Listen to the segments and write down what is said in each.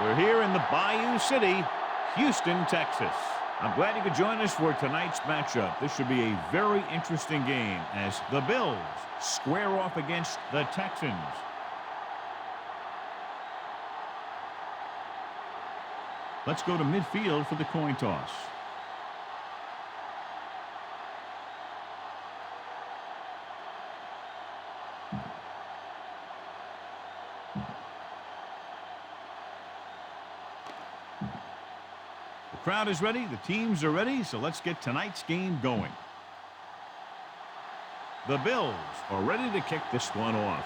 We're here in the Bayou City, Houston, Texas. I'm glad you could join us for tonight's matchup. This should be a very interesting game as the Bills square off against the Texans. Let's go to midfield for the coin toss. The crowd is ready, the teams are ready, so let's get tonight's game going. The Bills are ready to kick this one off.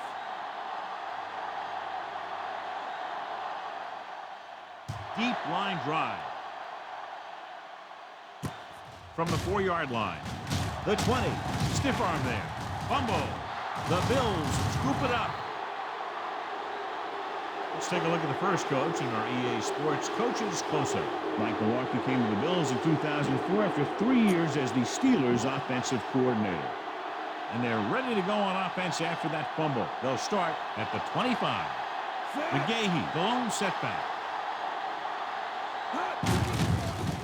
Deep line drive. From the 4-yard line. The 20. Stiff arm there. Fumble. The Bills scoop it up. Let's take a look at the first coach in our EA Sports Coaches Close-Up. Mike Milwaukee came to the Bills in 2004 after 3 years as the Steelers' offensive coordinator. And they're ready to go on offense after that fumble. They'll start at the 25. McGahee, the lone setback.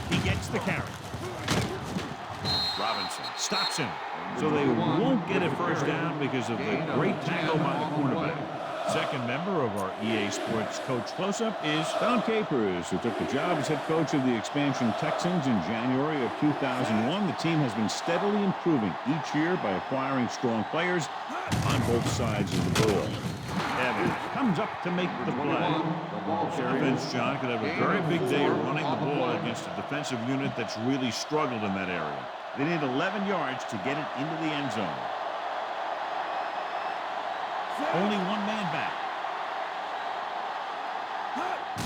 He gets the carry. Robinson stops him. So they won't get a first down because of the great tackle by the quarterback. Second member of our EA Sports Coach Close-Up is Don Capers, who took the job as head coach of the expansion Texans in January of 2001. The team has been steadily improving each year by acquiring strong players on both sides of the ball. Evans comes up to make the play. Offense, John, could have a very big day running the ball against a defensive unit that's really struggled in that area. They need 11 yards to get it into the end zone. Only one man back.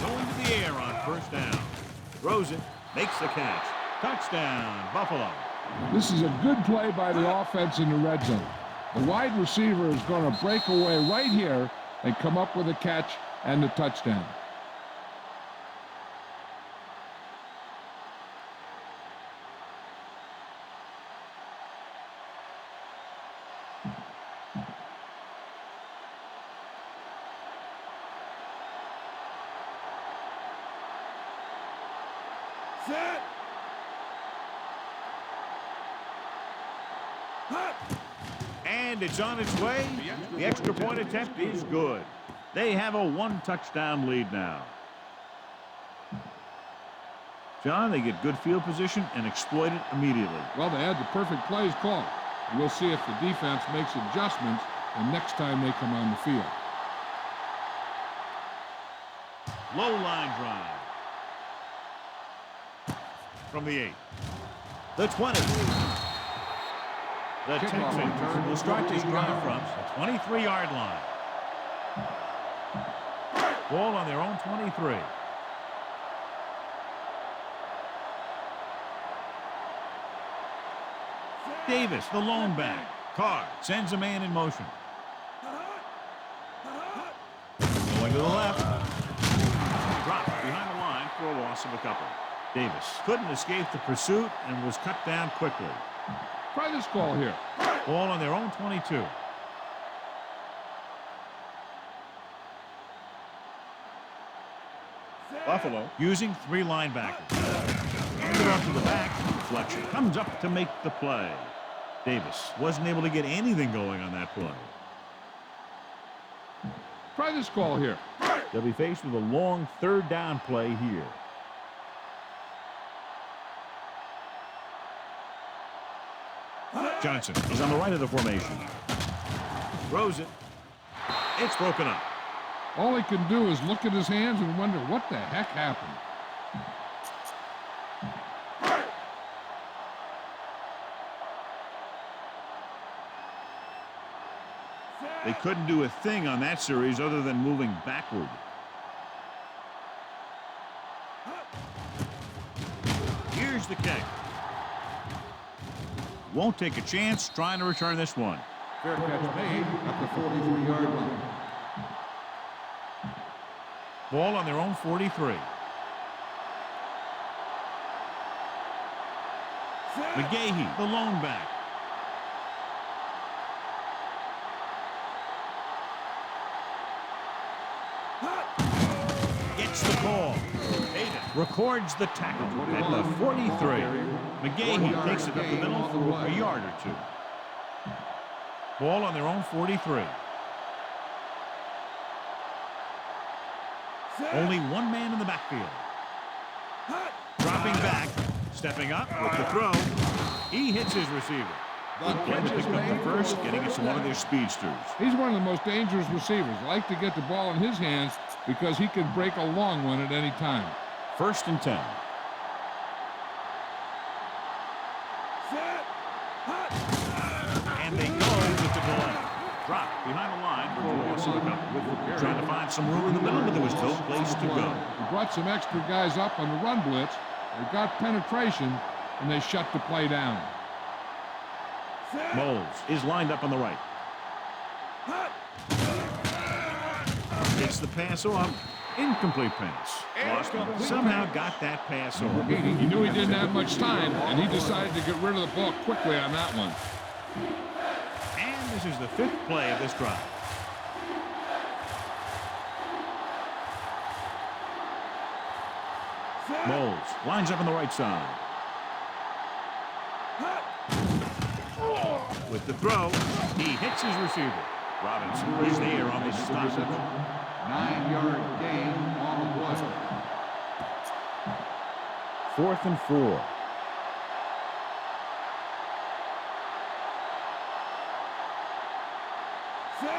Going to the air on first down. Throws it, makes the catch. Touchdown, Buffalo. This is a good play by the offense in the red zone. The wide receiver is going to break away right here and come up with a catch and the touchdown. Set. And it's on its way. The extra point attempt is good. They have a one-touchdown lead now. John, they get good field position and exploit it immediately. Well, they had the perfect plays called. We'll see if the defense makes adjustments the next time they come on the field. Low line drive. From the 8. The 20. The Texans will start this drive from the 23-yard line. Ball on their own 23. Davis, the lone back. Carr sends a man in motion. Going to the left. Dropped behind the line for a loss of a couple. Davis couldn't escape the pursuit and was cut down quickly. Try this call here. Ball on their own 22. Buffalo using 3 linebackers. Handed off to the back. Fletcher comes up to make the play. Davis wasn't able to get anything going on that play. Try this call here. They'll be faced with a long third down play here. Johnson is on the right of the formation. Throws it. It's broken up. All he can do is look at his hands and wonder what the heck happened. They couldn't do a thing on that series other than moving backward. Here's the kick. Won't take a chance trying to return this one. Fair catch made at the 43-yard line. Ball on their own 43. McGahee, the lone back. Gets the call records the tackle at the 43. McGahee takes it up the middle for a yard or two. Ball on their own 43. Only one man in the backfield. Dropping back, stepping up with the throw. He hits his receiver. Getting to pick up the first, getting it to one of their speedsters. He's one of the most dangerous receivers. Like to get the ball in his hands because he can break a long one at any time. 1st and 10. And they go with the delay. Drop behind the line for a loss of a couple. Trying to find some room in the middle, but there was no place to go. He brought some extra guys up on the run blitz. They got penetration, and they shut the play down. Moles is lined up on the right. Gets the pass off. Incomplete pass. Lost him. Somehow got that pass off. He knew he didn't have much time, and he decided to get rid of the ball quickly on that one. And this is the 5th play of this drive. Moles lines up on the right side. With the throw, he hits his receiver. Robinson is there on the stop. 9-yard gain on the play. 4th and 4.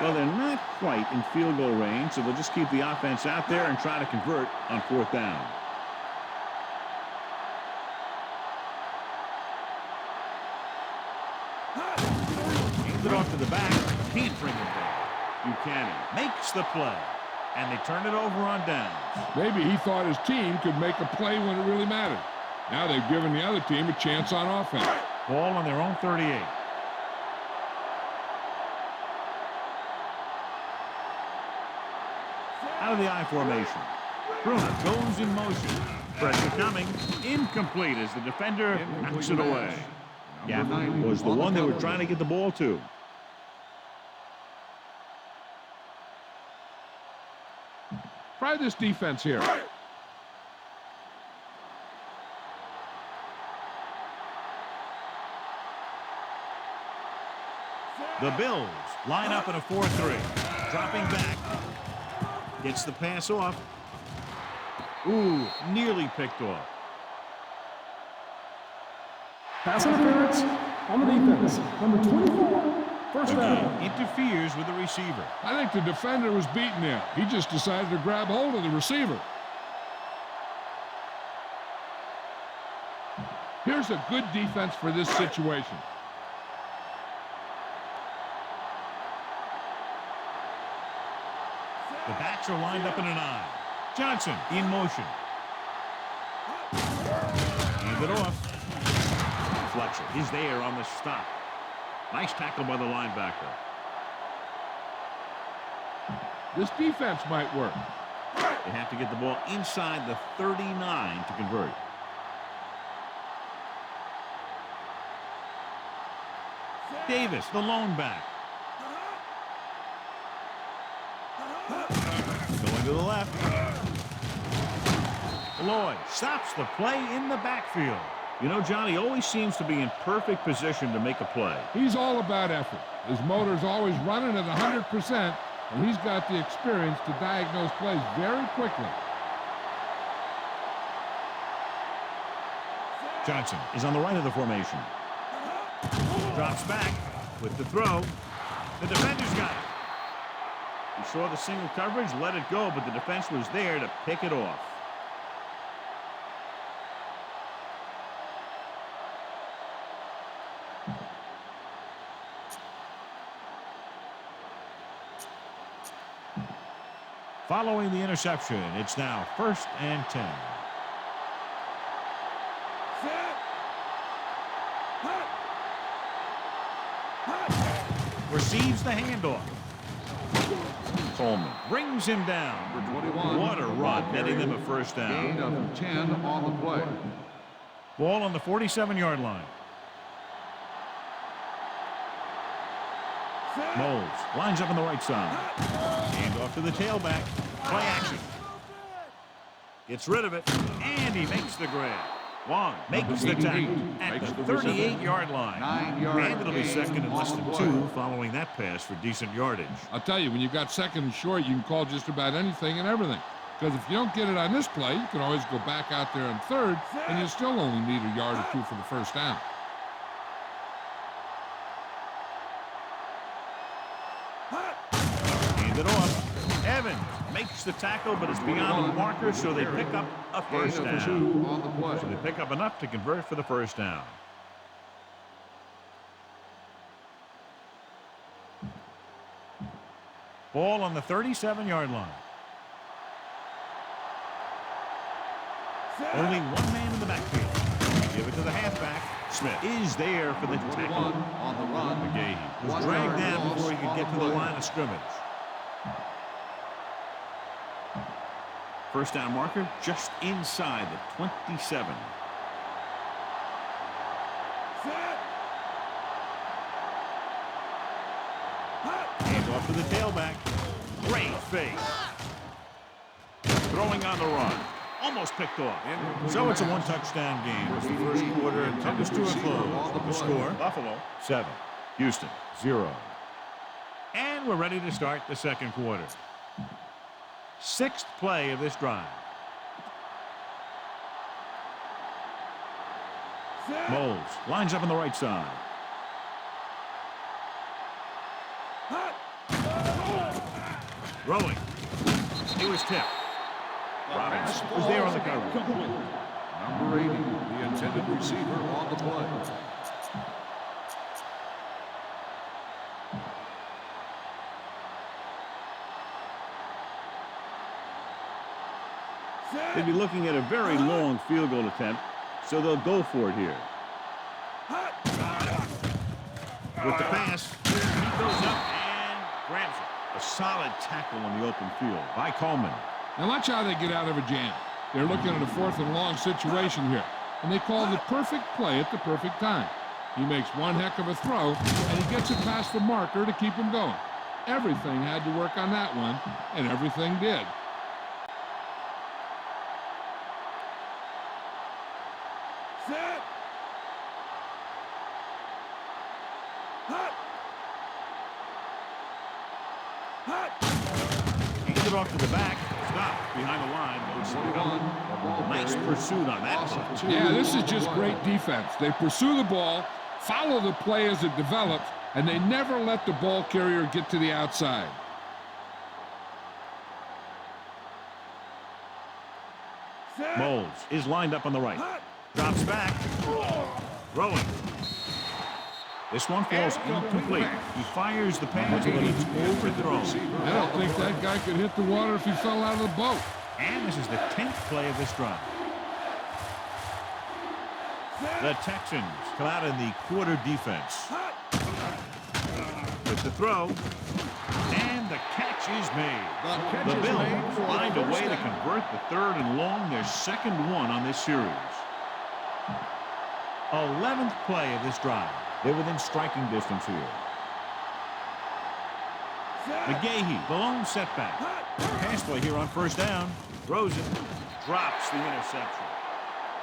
Well, they're not quite in field goal range, so they'll just keep the offense out there and try to convert on 4th down. Hands it off to the back. Can't bring it back. Buchanan makes the play, and they turn it over on downs. Maybe he thought his team could make a play when it really mattered. Now they've given the other team a chance on offense. Ball on their own 38. Out of the I formation. Bruner goes in motion. Pressure coming. Incomplete as the defender knocks it away. Gaffney was the one they were trying to get the ball to. Try this defense here. The Bills line up in a 4-3. Dropping back. Gets the pass off. Ooh, nearly picked off. Pass interference on the defense. Number 24, first down. Interferes with the receiver. I think the defender was beaten there. He just decided to grab hold of the receiver. Here's a good defense for this situation. The backs are lined up in an I. Johnson in motion. Hand it off. Fletcher is there on the stop. Nice tackle by the linebacker. This defense might work. They have to get the ball inside the 39 to convert. Davis, the lone back. Going to the left. Lloyd stops the play in the backfield. You know, Johnny always seems to be in perfect position to make a play. He's all about effort. His motor's always running at 100%, and he's got the experience to diagnose plays very quickly. Johnson is on the right of the formation. Drops back with the throw. The defender's got it. He saw the single coverage, let it go, but the defense was there to pick it off. Following the interception, it's now 1st and 10. Receives the handoff. Coleman brings him down. Number 21. What a run, netting them a 1st Gain down. of 10 on the play. Ball on the 47-yard line. Moles lines up on the right side. Hand off to the tailback. Play action. Gets rid of it, and he makes the grab. Long makes the tackle at the 38-yard line. 9 yard And it'll be gain second and less on than the 2 play. following that pass for decent yardage. I'll tell you, when you got second and short, you can call just about anything and everything. Because if you don't get it on this play, you can always go back out there on third, and you still only need a yard or two for the first down. Hand it off. Evans makes the tackle, but it's beyond the marker, so they pick up a first Gain of down. 2 on the play. So they pick up enough to convert for the first down. Ball on the 37-yard line. Only one man in the backfield. Give it to the halfback. Smith is there for the 21 tackle. on the run. McGahee was 1 dragged yard down loss before he could on get the to the play. line of scrimmage. First down marker just inside the 27. Hand off to the tailback. Great fake. Throwing on the run. Almost picked off. So it's a one-touchdown game. It's the first quarter and comes to a close. The score, Buffalo 7, Houston 0. And we're ready to start the second quarter. Sixth play of this drive. Moles lines up on the right side. Throwing. He was tipped. Robinson was there on the coverage. Number 80, the intended receiver on the play. They'd be looking at a very long field goal attempt, so they'll go for it here. With the pass, he goes up and grabs it. A solid tackle on the open field by Coleman. Now watch how they get out of a jam. They're looking at a 4th and long situation here, and they call the perfect play at the perfect time. He makes one heck of a throw, and he gets it past the marker to keep him going. Everything had to work on that one, and everything did. Hands it off to the back. Stop behind the line. Nice pursuit on that play. Yeah, this is just great defense. They pursue the ball, follow the play as it develops, and they never let the ball carrier get to the outside. Moles is lined up on the right. Drops back. Throwing. This one falls incomplete. He fires the pass, but it's overthrown. I don't think that guy could hit the water if he fell out of the boat. And this is the 10th play of this drive. The Texans come out in the quarter defense. With the throw. And the catch is made. The Bills find a way to convert the 3rd and long, their second one on this series. 11th play of this drive. They're within striking distance here. McGahee, the lone setback. Pass play here on first down. Throws it. Drops the interception.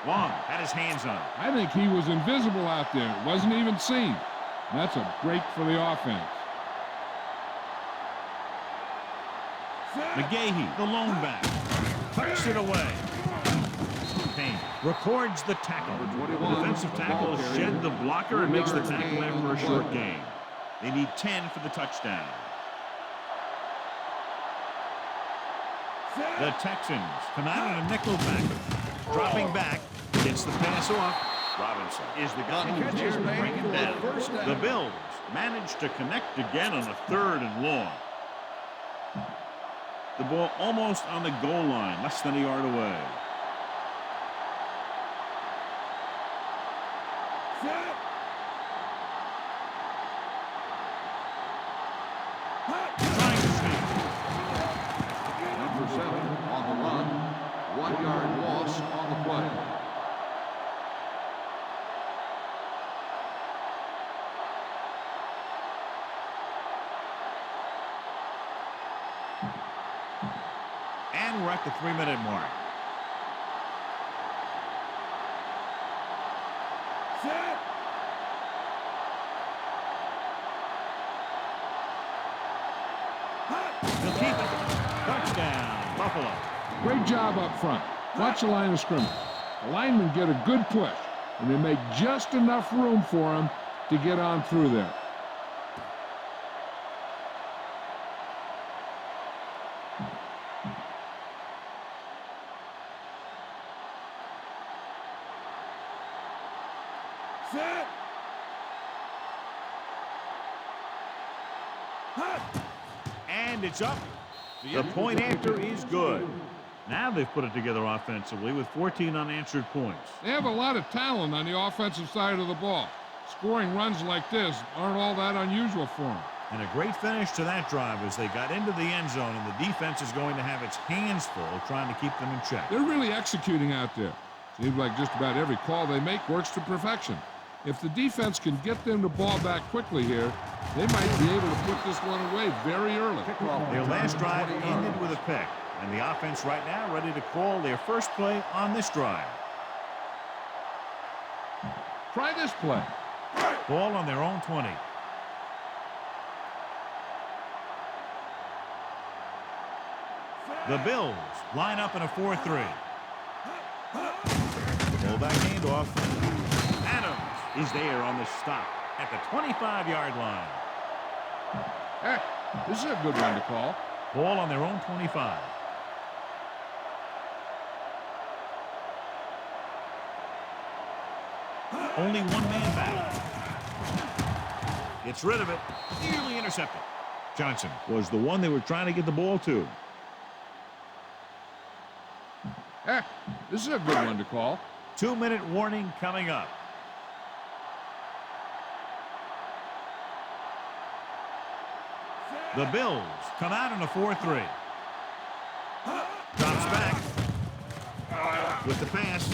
Long had his hands on it. I think he was invisible out there. It wasn't even seen. That's a break for the offense. McGahee, the lone back. Tucks it away. Payne records the tackle. The defensive tackle shed the blocker and makes the tackle after a short gain. They need 10 for the touchdown. The Texans come out in a nickel back. Dropping back, gets the pass off. Robinson is the guy who dares to bring it down. The Bills manage to connect again on a 3rd and long. The ball almost on the goal line, less than a yard away. Trying to sneak. Number 7 on the run. 1 yard loss on the play. And we're at the 3-minute mark. keep it. Touchdown, Buffalo. Great job up front. Watch the line of scrimmage. The linemen get a good push, and they make just enough room for him to get on through there. Set. And it's up. The point after is good. Now they've put it together offensively with 14 unanswered points. They have a lot of talent on the offensive side of the ball. Scoring runs like this aren't all that unusual for them. And a great finish to that drive as they got into the end zone, and the defense is going to have its hands full trying to keep them in check. They're really executing out there. Seems like just about every call they make works to perfection. If the defense can get them the ball back quickly here, they might be able to put this one away very early. Their last drive ended with a pick, and the offense right now ready to call their first play on this drive. Try this play. Ball on their own 20. The Bills line up in a 4-3. Fullback handoff. Adams is there on the stop at the 25-yard line. Hey, this is a good one to call. Ball on their own 25. Only one man back. Gets rid of it. Nearly intercepted. Johnson was the one they were trying to get the ball to. Hey, this is a good one to call. 2-minute warning coming up. The Bills come out in a 4-3. Drops back. With the pass.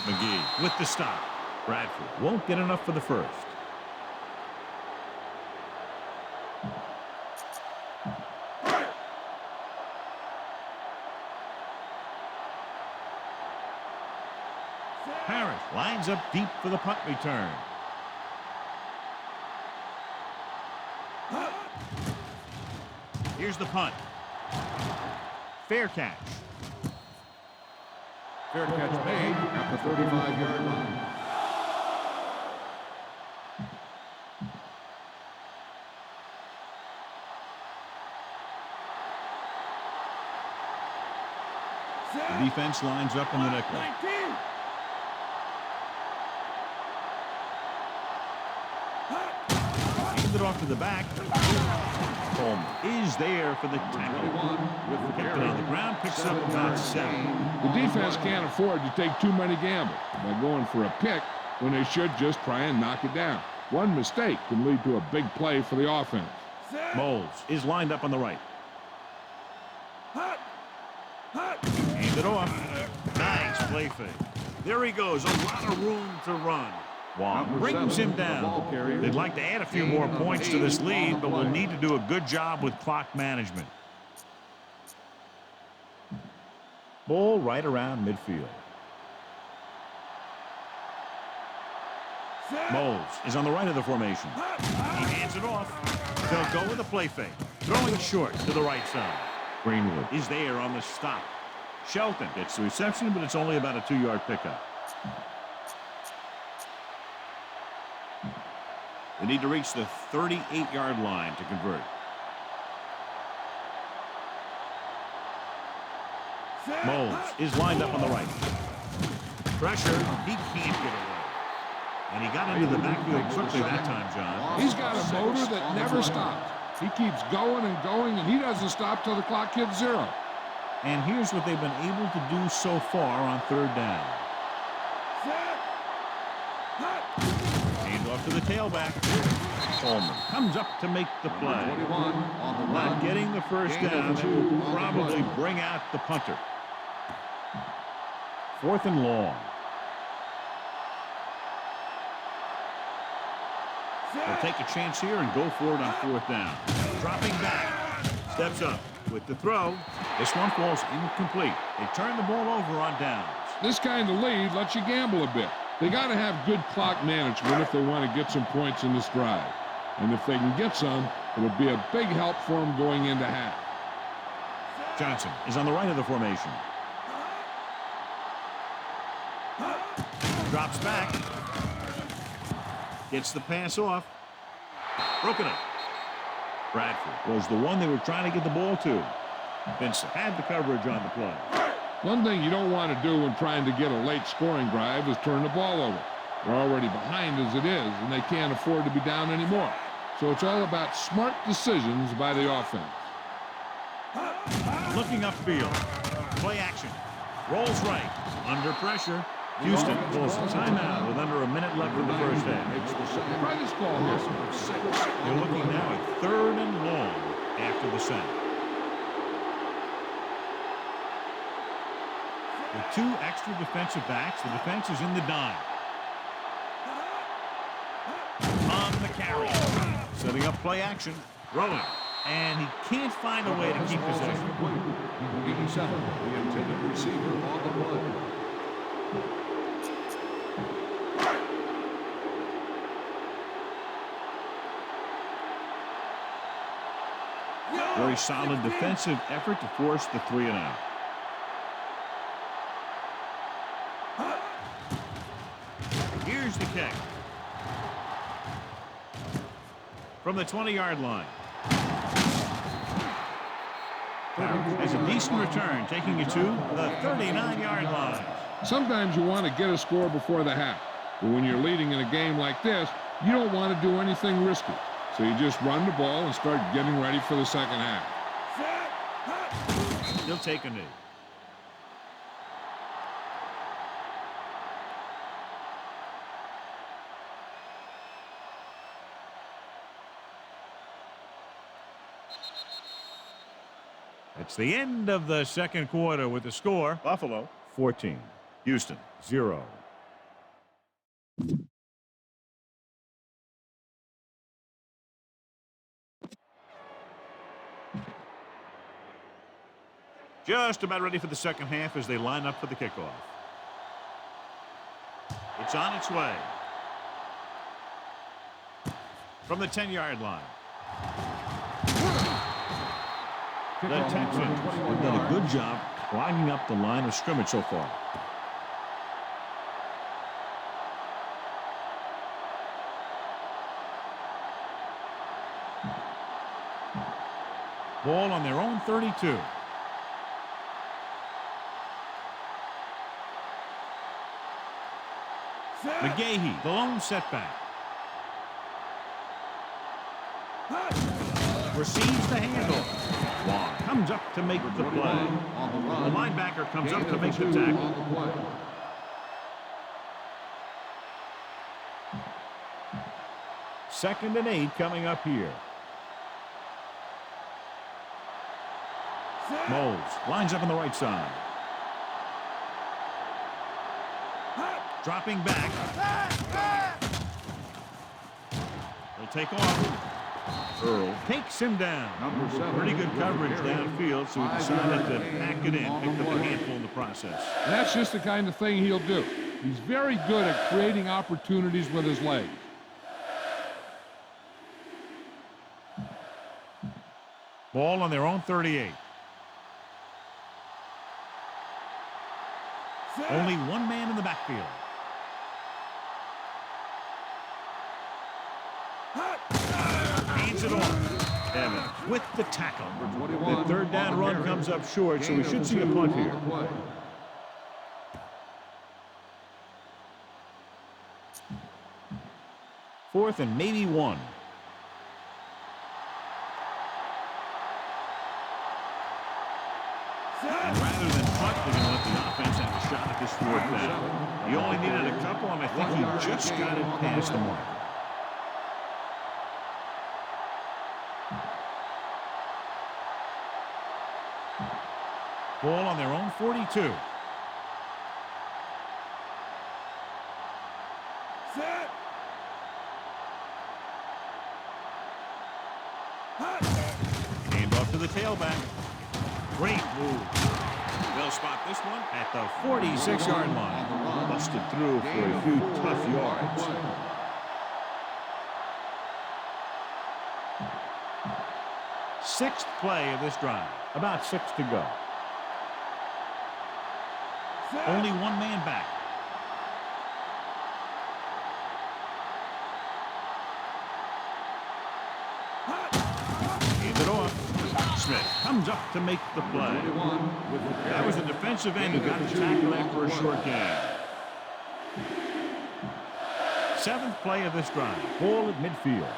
McGee with the stop. Bradford won't get enough for the first. Harris lines up deep for the punt return. Here's the punt. Fair catch. Fair catch made at the 35-yard line. The defense lines up in the nickel. Hand it off to the back. Coleman is there for the tackle. Kept it on the ground, picks up about 7. The defense can't afford to take too many gambles by going for a pick when they should just try and knock it down. One mistake can lead to a big play for the offense. Moles is lined up on the right. Hand it off. Nice play fake. There he goes. A lot of room to run. Wong brings him down. They'd like to add a few more points to this lead, but will need to do a good job with clock management. Ball right around midfield. Moles is on the right of the formation. He hands it off. They'll go with a play fake. Throwing short to the right side. Greenwood is there on the stop. Shelton gets the reception, but it's only about a 2-yard pickup. They need to reach the 38-yard line to convert. Moles is lined up on the right. Pressure. He can't get away. And he got into the backfield quickly that time, John. He's got a motor that never stops. He keeps going and going, and he doesn't stop till the clock hits 0. And here's what they've been able to do so far on 3rd down. Hand off to the tailback. Coleman comes up to make the play. Not getting the first down. That will probably bring out the punter. 4th and long. They'll take a chance here and go for it on 4th down. Dropping back. Steps up with the throw. This one falls incomplete. They turn the ball over on downs. This kind of lead lets you gamble a bit. They got to have good clock management if they want to get some points in this drive. And if they can get some, it'll be a big help for them going into half. Johnson is on the right of the formation. Drops back. Gets the pass off. Broken up. Bradford was the one they were trying to get the ball to. Vincent had the coverage on the play. One thing you don't want to do when trying to get a late scoring drive is turn the ball over. They're already behind as it is, and they can't afford to be down anymore. So it's all about smart decisions by the offense. Looking upfield. Play action. Rolls right. Under pressure. Houston pulls a timeout with under a minute left in the first half. Try this call here. They're looking now at 3rd and long after the sack. With 2 extra defensive backs, the defense is in the dime. On the carry. Setting up play action. Throwing. And he can't find a way to keep possession. 87, the intended receiver on the play. Very solid defensive effort to force the 3 and out. Here's the kick. From the 20-yard line. Has a decent return, taking it to the 39-yard line. Sometimes you want to get a score before the half. But when you're leading in a game like this, you don't want to do anything risky. So you just run the ball and start getting ready for the second half. He'll take a knee. It's the end of the second quarter with the score. Buffalo 14, Houston 0. Just about ready for the second half as they line up for the kickoff. It's on its way. From the 10-yard line. The Texans have done a good job clogging up the line of scrimmage so far. Ball on their own 32. McGahee, the lone setback. Receives the handoff. Long comes up to make the play. The linebacker comes up to make the tackle. Second and 8 coming up here. Moles lines up on the right side. Dropping back. He'll take off. Earl takes him down. Pretty good coverage downfield, so he decided to pack it in, picked up a handful in the process. And that's just the kind of thing he'll do. He's very good at creating opportunities with his legs. Ball on their own 38. Only one man in the backfield. Hands it off. Evans with the tackle. The third down run comes up short, so we should see a punt here. Fourth and maybe 1. And rather than punt, they're going to let the offense have a shot at this 4th down. He only needed a couple, and I think he just got it past the mark. Ball on their own 42. Hand off to the tailback. Great move. They'll spot this one at the 46-yard line. Busted through for a few tough yards. Sixth play of this drive. About 6 to go. Only one man back. Hands it off. Smith comes up to make the play. That was the defensive end who got the tackle after a short gain. Seventh play of this drive. Ball at midfield.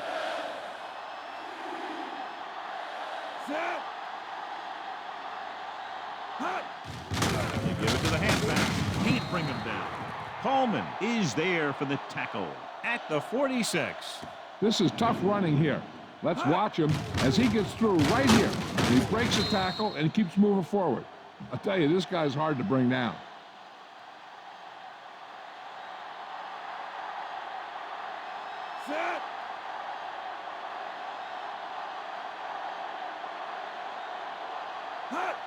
You give it to the halfback. Can't bring him down. Coleman is there for the tackle at the 46. This is tough running here. Let's watch him as he gets through right here. He breaks a tackle and keeps moving forward. I'll tell you, this guy's hard to bring down.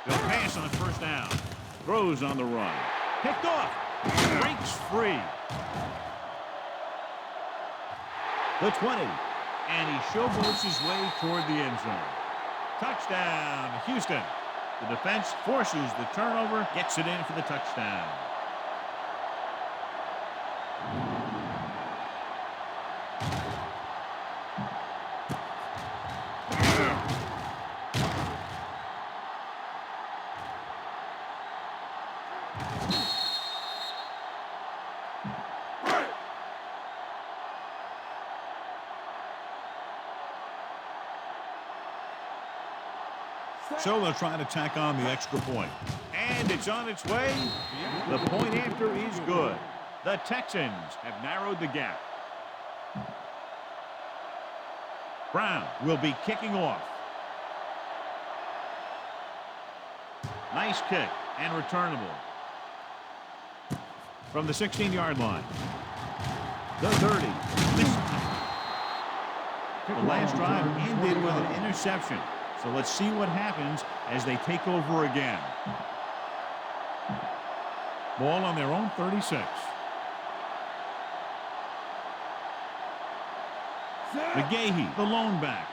They'll pass on first down. Throws on the run. Picked off. Breaks free. The 20. And he showboats his way toward the end zone. Touchdown, Houston. The defense forces the turnover, gets it in for the touchdown. So they'll try to tack on the extra point. And it's on its way. The point after is good. The Texans have narrowed the gap. Brown will be kicking off. Nice kick and returnable. From the 16-yard line. The 30. The last drive ended with an interception. So let's see what happens as they take over again. Ball on their own 36. McGahee, the lone back.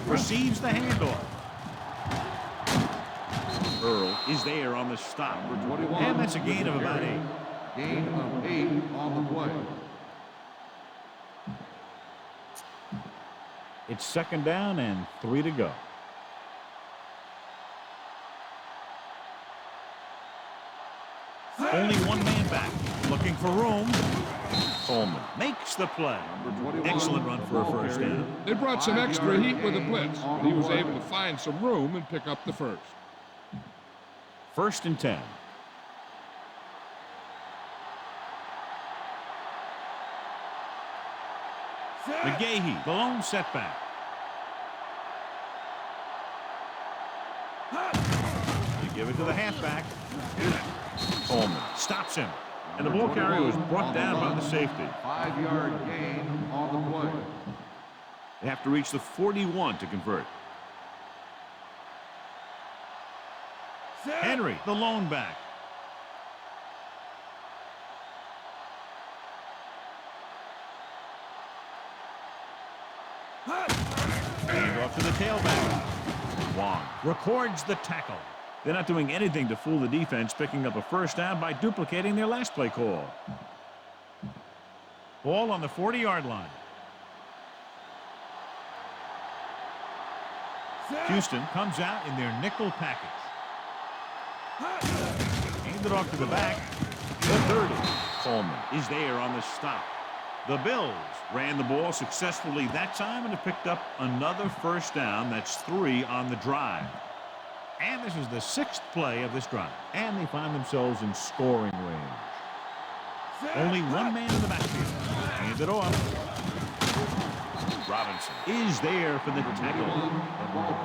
Receives the handoff. Earl is there on the stop. And that's a gain of about 8. Gain of 8 on the play. It's second down and 3 to go. Only one man back. Looking for room. Coleman makes the play. Excellent run for a first down. They brought some extra heat with the blitz, but he was able to find some room and pick up the first. First and 10. McGahee, the lone setback. You give it to the halfback. Coleman stops him. And the ball carrier was brought down by the safety. 5-yard gain on the play. They have to reach the 41 to convert. Henry, the lone back. Hand off to the tailback. Wong records the tackle. They're not doing anything to fool the defense, picking up a first down by duplicating their last play call. Ball on the 40-yard line. Houston comes out in their nickel package. Handed off to the back. The 30. Coleman is there on the stop. The Bills ran the ball successfully that time and have picked up another first down. That's 3 on the drive. And this is the 6th play of this drive. And they find themselves in scoring range. Only one man in the backfield. Hand it off. Robinson is there for the tackle.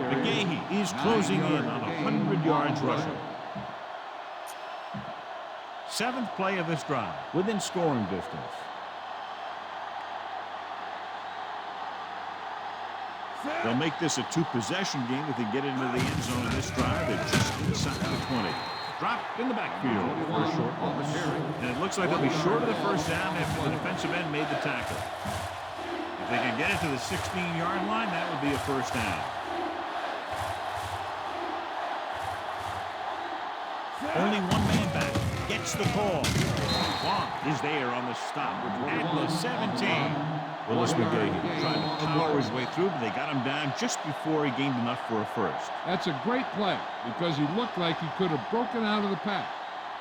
McGahee is closing in on 100 yards rushing. 7th play of this drive. Within scoring distance. They'll make this a 2-possession game if they get into the end zone in this drive. They're just inside the 20. Dropped in the backfield for a short loss. And it looks like they'll be short of the first down after the defensive end made the tackle. If they can get it to the 16-yard line, that would be a first down. Only one man back. Gets the call. Long is there on the stop at the 17. Willis McGahee trying to power his way through, but they got him down just before he gained enough for a first. That's a great play because he looked like he could have broken out of the pack.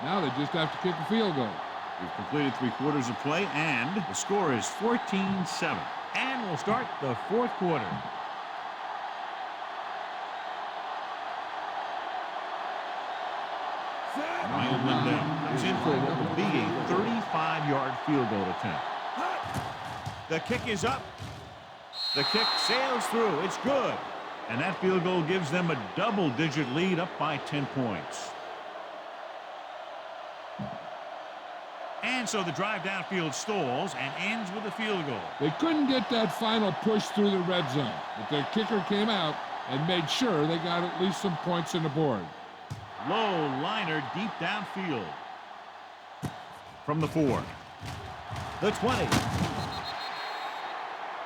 Now they just have to kick a field goal. We've completed 3/4 of play, and the score is 14-7. And we'll start the fourth quarter. Ryan Lindell comes in for what will be a 35-yard field goal attempt. The kick is up. The kick sails through. It's good. And that field goal gives them a double-digit lead, up by 10 points. And so the drive downfield stalls and ends with a field goal. They couldn't get that final push through the red zone, but their kicker came out and made sure they got at least some points on the board. Low liner deep downfield. From the 4. The 20.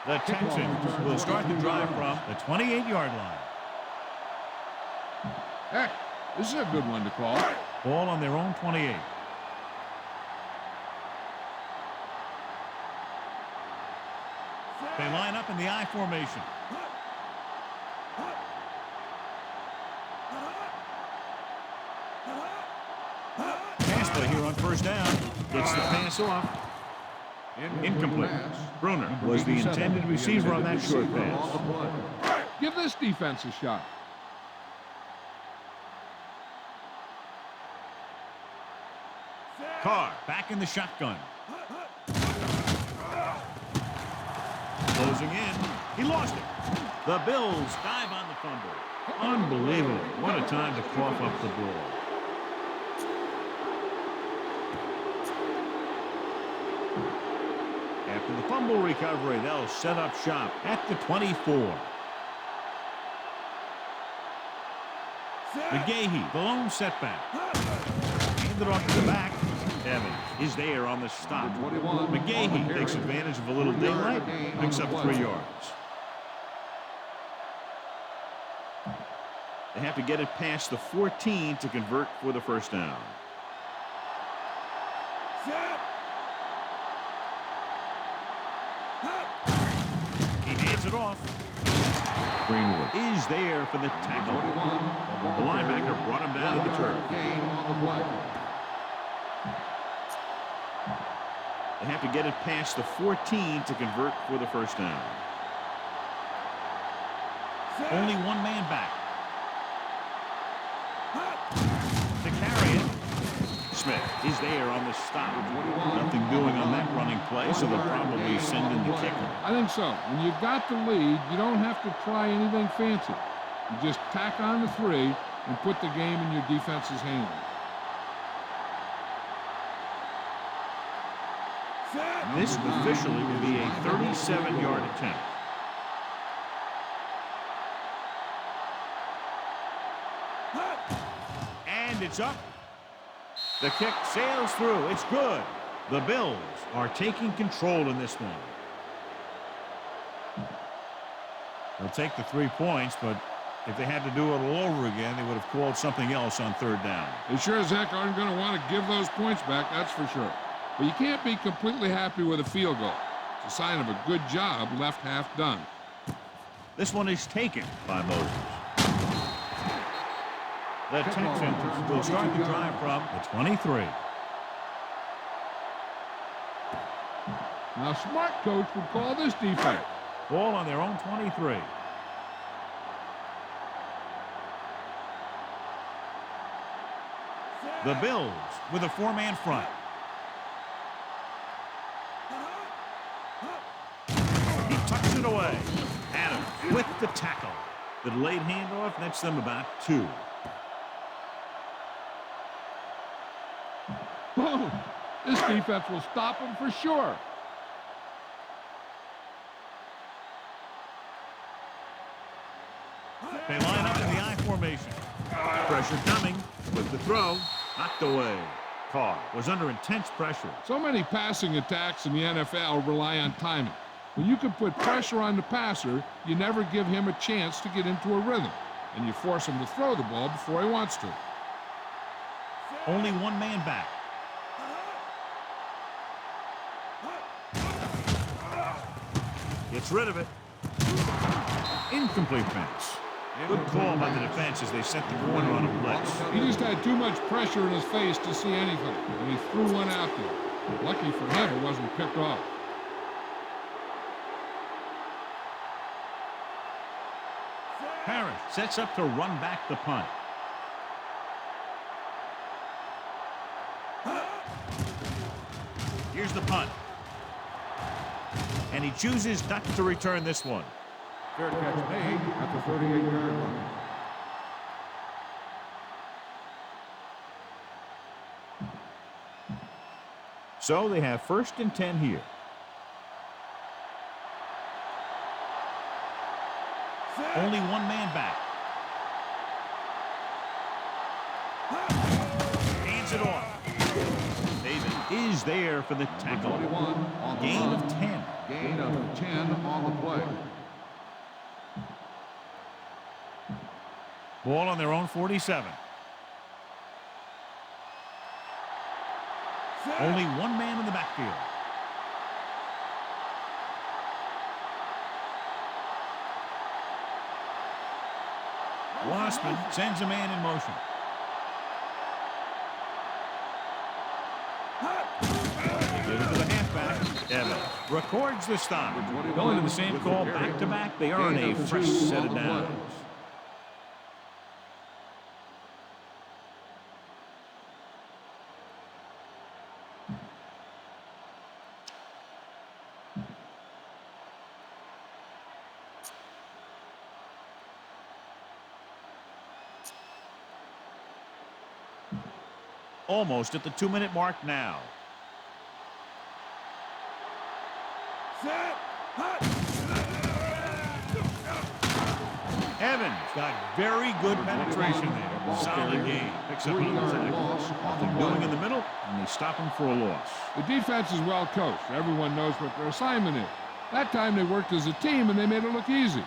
The Texans will start the drive from the 28-yard line. Heck, this is a good one to call. Ball on their own 28. They line up in the I formation. Pass play here on first down. Gets the pass off. Incomplete. Bruner was the intended receiver on that short pass. Give this defense a shot. Carr back in the shotgun. Closing in. He lost it. The Bills dive on the fumble. Unbelievable. What a time to cough up the ball. After the fumble recovery, they'll set up shop at the 24. McGahee, the lone setback. Handed off to the back. Evans is there on the stop. McGahee takes advantage of a little daylight, picks up 3 yards. They have to get it past the 14 to convert for the first down. He hands it off. Greenwood is there for the tackle. The linebacker brought him down to the turf. They have to get it past the 14 to convert for the first down. Only one man back. To carry it. Smith is there on the stop. Nothing doing on that running play, so they'll probably send in the kicker. I think so. When you've got the lead, you don't have to try anything fancy. You just tack on the 3 and put the game in your defense's hands. This officially will be a 37-yard attempt. And it's up. The kick sails through. It's good. The Bills are taking control in this one. They'll take the 3 points, but if they had to do it all over again, they would have called something else on third down. They sure as heck aren't going to want to give those points back, that's for sure. But you can't be completely happy with a field goal. It's a sign of a good job left half done. This one is taken by Moses. The Texans will start the drive from the 23. Now, smart coach would call this defense. Ball on their own 23. The Bills with a 4-man front. He tucks it away. Adams with the tackle. The delayed handoff nets them about 2. Boom! This defense will stop him for sure. They line up in the I formation. Pressure coming with the throw. Knocked away. Carr was under intense pressure. So many passing attacks in the NFL rely on timing. When you can put pressure on the passer, you never give him a chance to get into a rhythm, and you force him to throw the ball before he wants to. Only one man back. Gets rid of it. Incomplete pass. Good call by the defense as they sent the corner on a blitz. He just had too much pressure in his face to see anything, and he threw one out there. Lucky for him, it wasn't picked off. Parrish sets up to run back the punt. Here's the punt. And he chooses not to return this one. Fair catch made at the 38-yard line. So they have 1st and 10 here. Only one man back. Hands it off. David is there for the tackle. 21 on the Gain run. of 10. Gain of 10 on the play. Ball on their own 47. Only one man in the backfield. Wassman sends a man in motion. They give it to the halfback. Evans records the stop. Going to the same call back-to-back, they earn a fresh set of downs. Almost at the 2-minute mark now. Evans got very good penetration there. Solid game. Picks up another tackle. Nothing doing in the middle, and they stop him for a loss. The defense is well coached. Everyone knows what their assignment is. That time they worked as a team, and they made it look easy.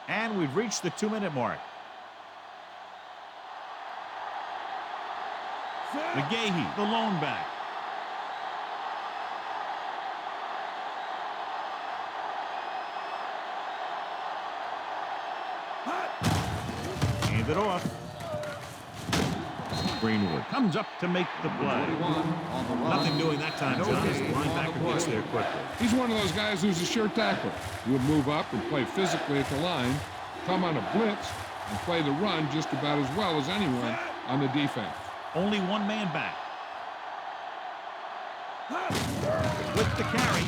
And we've reached the 2-minute mark. McGahee, the lone back. Hand it off. Greenwood comes up to make the play. Nothing doing that time, John, as the linebacker gets there quickly. He's one of those guys who's a sure tackler. He would move up and play physically at the line, come on a blitz, and play the run just about as well as anyone on the defense. Only one man back. With the carry.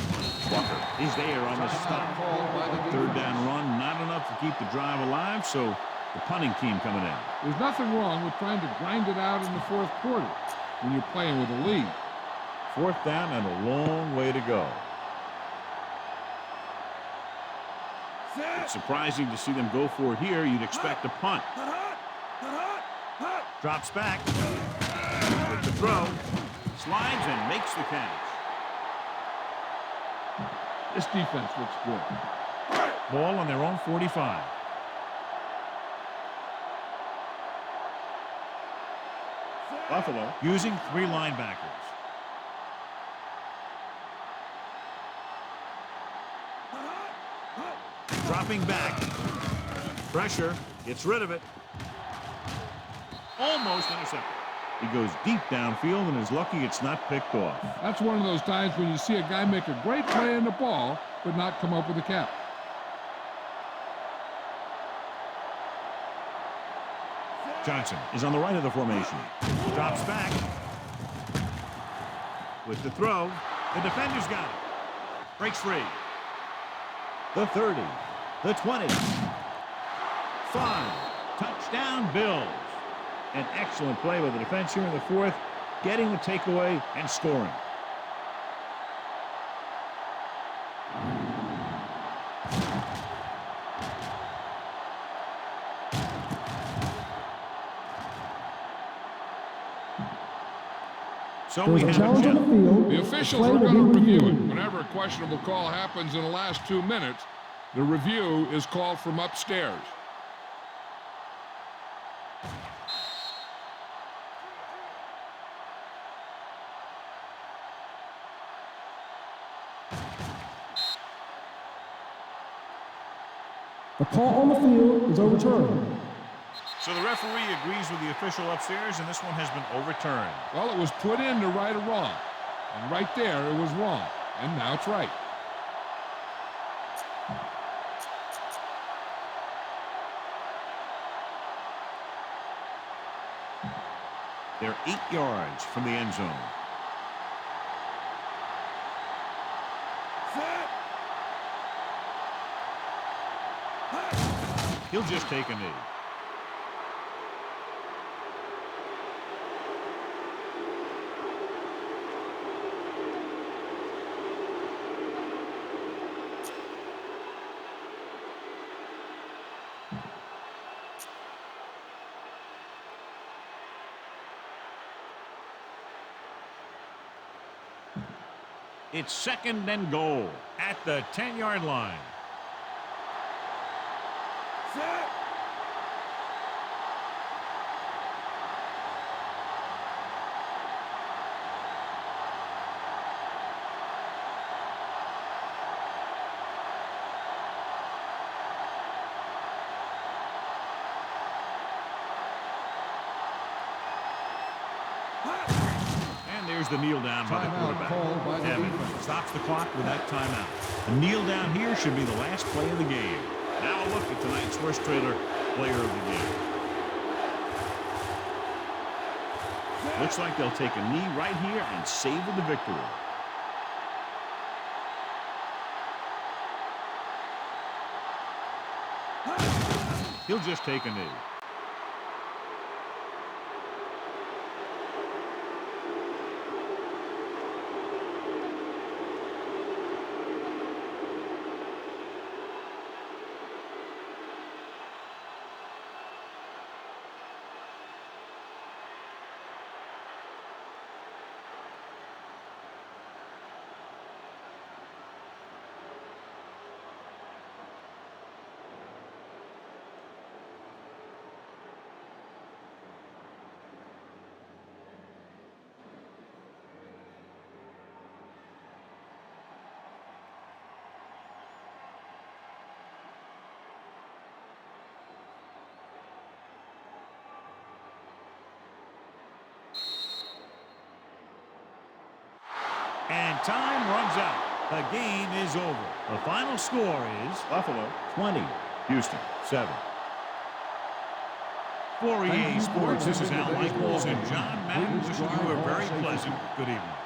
Walker is there on the stop. 3rd down run, not enough to keep the drive alive, so the punting team coming in. There's nothing wrong with trying to grind it out in the 4th quarter when you're playing with a lead. 4th down and a long way to go. It's surprising to see them go for it here. You'd expect a punt. Drops back. With the throw. Slides and makes the catch. This defense looks good. Ball on their own 45. Buffalo using 3 linebackers. Dropping back. Pressure. Gets rid of it. Almost intercepted. He goes deep downfield and is lucky it's not picked off. That's one of those times when you see a guy make a great play on the ball, but not come up with a catch. Johnson is on the right of the formation. Drops back. With the throw. The defender's got it. Breaks free. The 30. The 20. 5. Touchdown Bills. An excellent play by the defense here in the 4th, getting the takeaway and scoring. So There's we a have challenge on the field. The officials play are will going be to review it. reviewed. Whenever a questionable call happens in the last 2 minutes, the review is called from upstairs. The call on the field is overturned. So the referee agrees with the official upstairs, and this one has been overturned. Well, it was put in to right a wrong. And right there, it was wrong. And now it's right. They're 8 yards from the end zone. He'll just take a knee. It's 2nd and goal at the 10-yard line. And there's the kneel down by the Timeout called by quarterback. the Evan defense. stops the clock with that timeout. A kneel down here should be the last play of the game. Now a look at tonight's Horse Trailer player of the game. Looks like they'll take a knee right here and savor the victory. He'll just take a knee. And time runs out. The game is over. The final score is Buffalo 20, Houston 7. For EA Sports, this is Al Michaels and John Madden wishing you a very pleasant good evening.